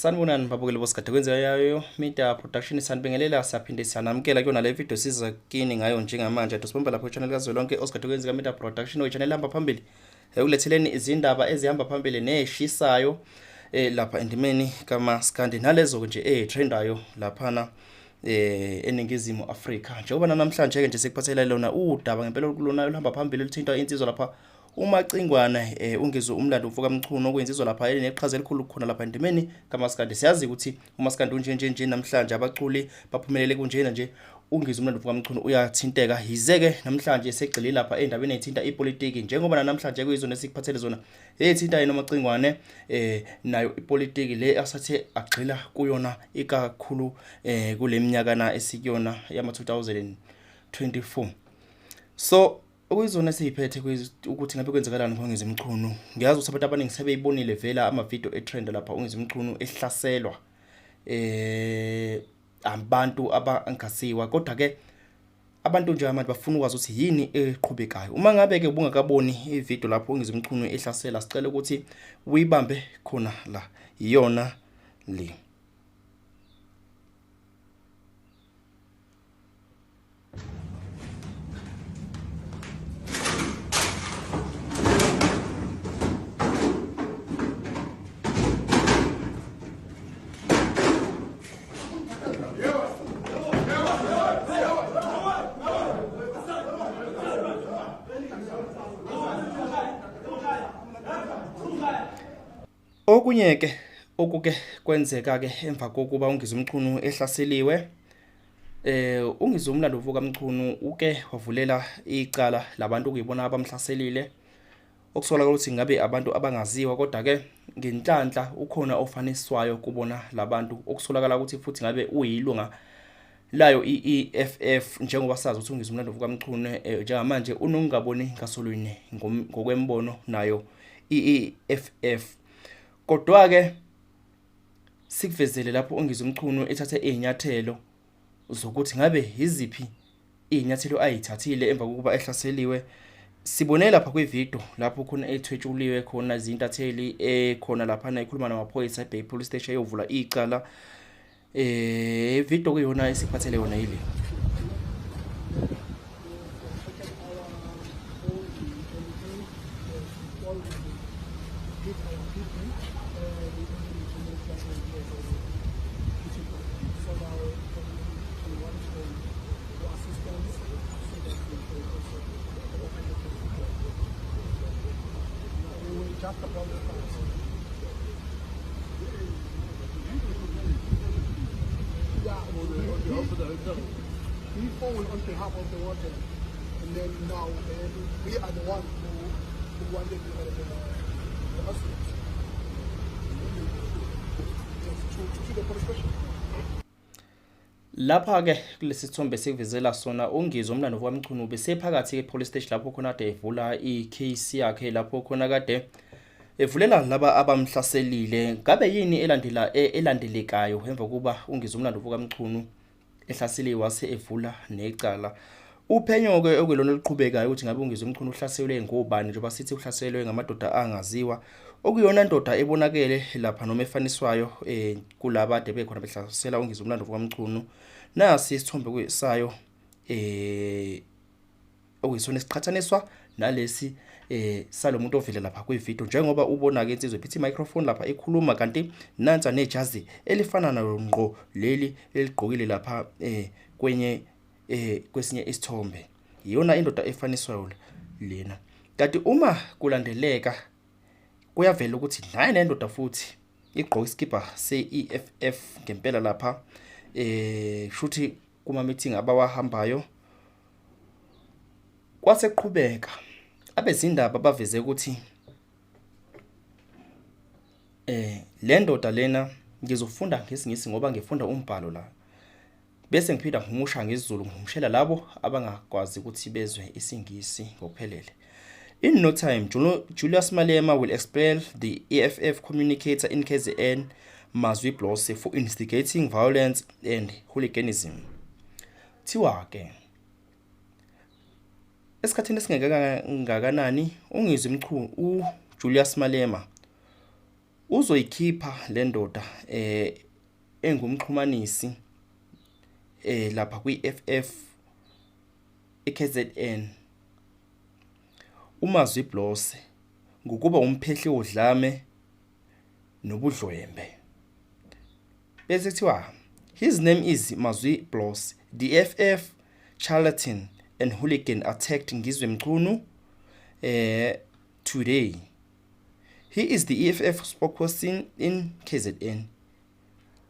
Sanibonani babukeli bosikade kwenzekayo media production sanibingelela siyaphinde siyanamukela kuyona le video siza kini ngayo njengamanje dosibomba lapho channel kazwelonke osikade kwenzeka media production channel hamba phambili ekuletheleni izindaba ezihamba phambili neshisayo lapha endimeni kamaskandi nalezo nje trendayo laphana eningizimu Afrika. Njengoba namhlanje ke nje sikuphathela lona udaba ngempela kulona olihamba phambili lithinta insizwa lapha umacingwana ungizwe umlando uvuka Mchunu okwenzizwa lapha eneqhaza elikhulu khona lapha endimeni kamaskandi. Siyazi ukuthi umaskandi unje namhlanje abaculi baphumelele kunjena nje ungizwe umlando uvuka Mchunu uyathinteka yizeke namhlanje segxile lapha endabeni ethinta ipolitiki njengoba namhlanje kuyizona esikuphathele zona ethinta yena umacingwane nayo ipolitiki le asathe agxila kuyona ikakhulu kule minyaka esikuyona yama 2024. So okuyizona siyiphethe ukuthi ngabe kwenzakalani ngoNgizwe Mchunu. Ngiyazi ukuthi abantu abaningi sebeyibonile vela ama video etrend lapha uNgizwe Mchunu ehlaselwa abantu abangasiwa, kodwa ke abantu nje amanje bafuna ukwazi ukuthi yini eqhubekayo. Uma ngabe ke ubungakaboni ivideo lapho uNgizwe Mchunu ehlasela, sicela ukuthi uyibambe khona la iyona le. Okunyeke okuke kwenzeka ke emva kokuba uNgizwe Mchunu ehlaseliwe, uNgizwe umlando uvuka Mchunu uke wavulela icala labantu ukuyibona abamhlaselile okusolakala ukuthi ngabe abantu abangaziwa, kodwa ke ngenhlanhla ukhona ofaniswayo kubona labantu okusolakala ukuthi futhi ngabe uyilunga layo iEFF njengoba sazi ukuthi uNgizwe umlando uvuka Mchunu njengamanje unongaboni ngasolweni ngokwembono nayo iEFF. Kodwa ke sikuvezele lapho uNgizwe Mchunu ethathe izinyathelo zokuthi ngabe yiziphi izinyathelo ayithathile emva kokuba ehlaseliwe. Sibone lapha kwivideo lapho khona ethwetshuliwe khona izintatheli khona lapha ekhuluma namaphoyisa eBay Police Station eyovula icala. Video kuyona esiphathele yona yile. We forward on behalf of the water, and then now we are the ones who wanted the hospitals to the police station. Lapha ke kulesi sithombe sikuvezela sona uNgizwe umlando uvuka Mchunu besephakathi epolice station lapho khona ade evula icase yakhe lapho khona kade evulela laba abamhlaselile. Ngabe yini elandelekayo emva kuba uNgizwe umlando uvuka Mchunu ehlaseliwe wase evula necala? Uphenyo ke okwelona oluqhubekayo ukuthi ngabe uNgizwe Mchunu uhlaselwe ngobani njengoba sithi uhlaselwe ngamadoda angaziwa, okuyona ndoda ebonakele lapha noma efaniswayo kulaba ade bekhona behlasela uNgizwe umlando uvuka Mchunu. Nasi isithombe sayo okuyisona esiqhathaniswa nalesi salomuntu ovile lapha kwivideo njengoba ubona ke insizwe phithi microphone lapha ekhuluma, kanti nansa nejazi elifana nalo ngqo leli eligqokile lapha kwesinye isithombe. Iyona indoda efaniswayo lena. Kanti uma kulandeleka kuyavela ukuthi naye nendoda futhi igqoka iskipa seEFF ngempela lapha shuthi kuma meeting abawahambayo. Kwaseqhubeka abezindaba baveze ukuthi le ndoda lena ngizofunda ngesingisi ngoba ngifunda umbhalo la, bese ngiphinda ngimusha ngesizulu ngimshela labo abangakwazi ukuthi bezwe isingisi ngokuphelele. In no time, Julius Malema will expel the EFF communicator in KZN Ngizwe Mchunu for instigating violence and hooliganism. Thiwa ke esikhathini esingaka ngakanani uNgizwe Mchunu uJulius Malema uzoyikhipha le ndoda engumxhumanisi lapha kwi-FF eKZN uMazwi Blose ngokuba umphehli wodlame nobudlwembe. Bese kuthiwa his name is Mazwi Blose. The FF charlatan and hooligan attacked Ngizwe Mchunu today. He is the EFF spokesperson in KZN.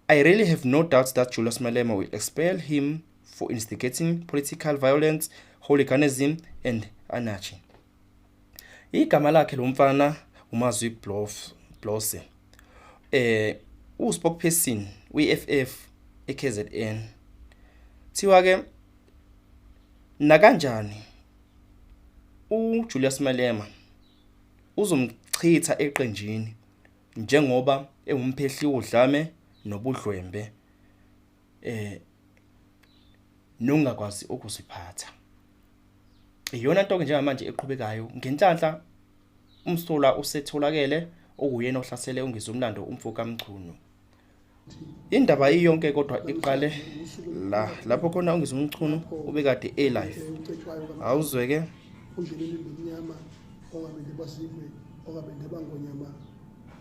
I really have no doubts that Julius Malema will expel him for instigating political violence, hooliganism and anarchy. Igama lakhe lo mfana uMazwi Blose. Spokesperson we-FF eKZN. Thiwa ke nakanjani uJulius Malema uzomchitha eqenjini njengoba engumphehli wodlame nobudlwembe nongakwazi ukuziphatha. Iyona into ke njengamanje eqhubekayo ngenhlanhla Omsolwa usetholakele okuyena ohlasele ungizwe umlando umfoka Mchunu. Indaba iyonke kodwa iqale lapho khona ungizwe Mchunu ubekade live. Awuzweke undleleni leminyama ongabende basizwe ongabende bangonyama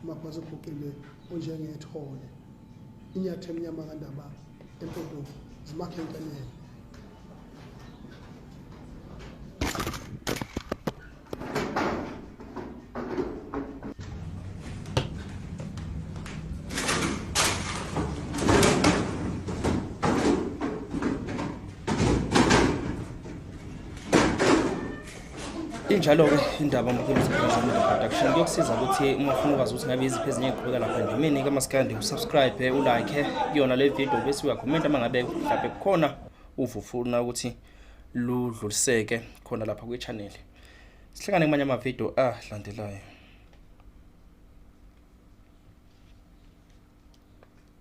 mabase khokele onjengethole inyathe emnyama kandaba empodo zimakhenkenene. Injalo ke indaba production kuyokusiza ukuthi uma ufuna ukwazi ukuthi ngabe iziphi ezinye iqhubeka lapha endimeni kamaskandi usubscribe ulike kuyona le video bese uyacomment mangabe mhlawumbe kukhona ufuna ukuthi ludluliseke khona lapha kwi channel. Sihlangane kumanye ama video alandelayo.